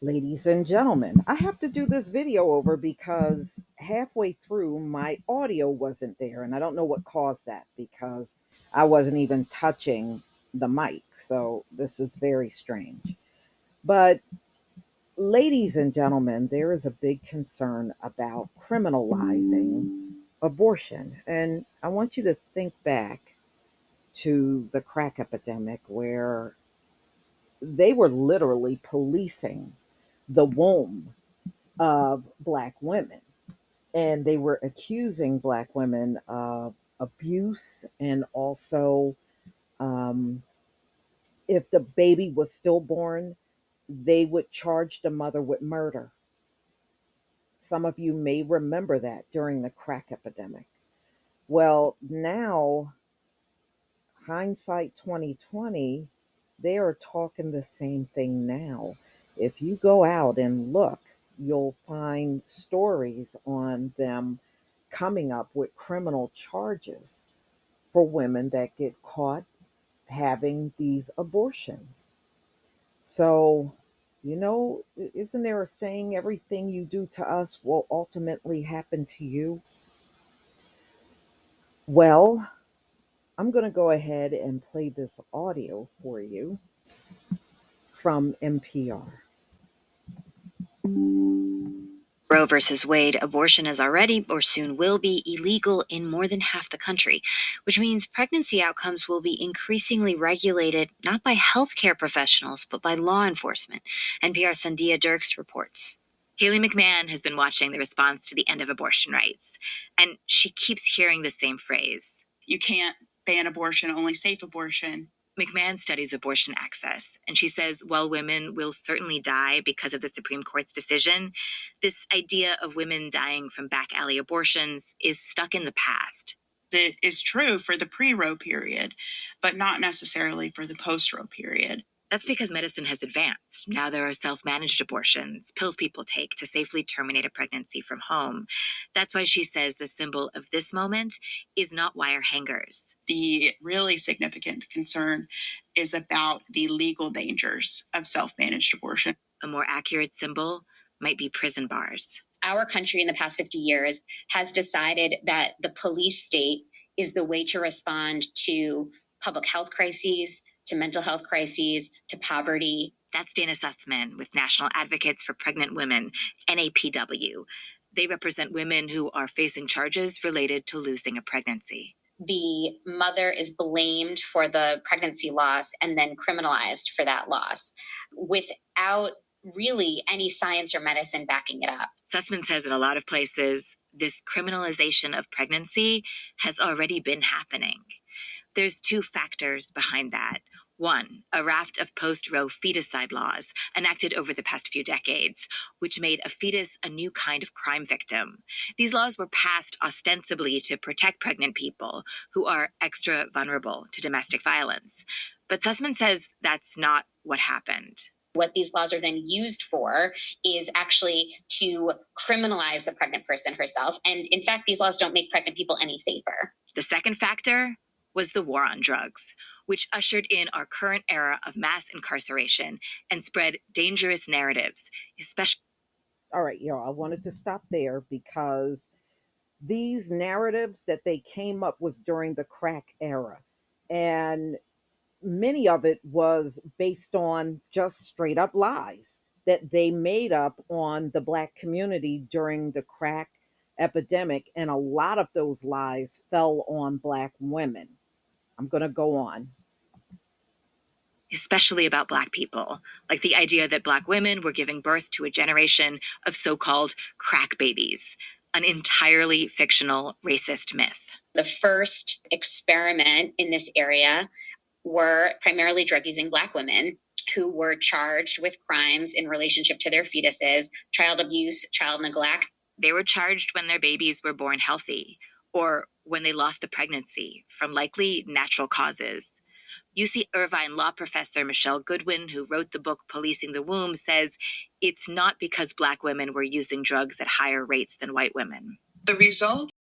Ladies and gentlemen, I have to do this video over because halfway through my audio wasn't there, and I don't know what caused that because I wasn't even touching the mic. So this is very strange. But, ladies and gentlemen, there is a big concern about criminalizing abortion. And I want you to think back to the crack epidemic where they were literally policing the womb of Black women. And they were accusing Black women of abuse and also, um, if the baby was stillborn, they would charge the mother with murder. Some of you may remember that during the crack epidemic. Well, now, hindsight 2020, they are talking the same thing now. If you go out and look, you'll find stories on them coming up with criminal charges for women that get caught having these abortions. So, isn't there a saying, everything you do to us will ultimately happen to you? Well, I'm going to go ahead and play this audio for you from NPR. Roe versus Wade, abortion is already or soon will be illegal in more than half the country, which means pregnancy outcomes will be increasingly regulated not by healthcare professionals, but by law enforcement. NPR's Sandia Dirks reports. Haley McMahon has been watching the response to the end of abortion rights, and she keeps hearing the same phrase. You can't ban abortion, only safe abortion. McMahon studies abortion access, and she says while women will certainly die because of the Supreme Court's decision, this idea of women dying from back alley abortions is stuck in the past. It is true for the pre-Roe period, but not necessarily for the post-Roe period. That's because medicine has advanced. Now there are self managed abortions, pills people take to safely terminate a pregnancy from home. That's why she says the symbol of this moment is not wire hangers. The really significant concern is about the legal dangers of self-managed abortion. A more accurate symbol might be prison bars. Our country in the past 50 years has decided that the police state is the way to respond to public health crises, to mental health crises, to poverty. That's Dana Sussman with National Advocates for Pregnant Women, NAPW. They represent women who are facing charges related to losing a pregnancy. The mother is blamed for the pregnancy loss and then criminalized for that loss without really any science or medicine backing it up. Sussman says in a lot of places, this criminalization of pregnancy has already been happening. There's two factors behind that. One, a raft of post-Roe feticide laws enacted over the past few decades, which made a fetus a new kind of crime victim. These laws were passed ostensibly to protect pregnant people who are extra vulnerable to domestic violence. But Sussman says that's not what happened. What these laws are then used for is actually to criminalize the pregnant person herself. And in fact, these laws don't make pregnant people any safer. The second factor was the war on drugs, which ushered in our current era of mass incarceration and spread dangerous narratives, especially. All right, y'all, I wanted to stop there because these narratives that they came up was during the crack era. And many of it was based on just straight up lies that they made up on the Black community during the crack epidemic. And a lot of those lies fell on Black women. I'm going to go on. Especially about Black people, like the idea that Black women were giving birth to a generation of so-called crack babies, an entirely fictional racist myth. The first experiment in this area were primarily drug using Black women who were charged with crimes in relationship to their fetuses, child abuse, child neglect. They were charged when their babies were born healthy or when they lost the pregnancy from likely natural causes. UC Irvine law professor Michelle Goodwin, who wrote the book Policing the Womb, says it's not because Black women were using drugs at higher rates than white women. The result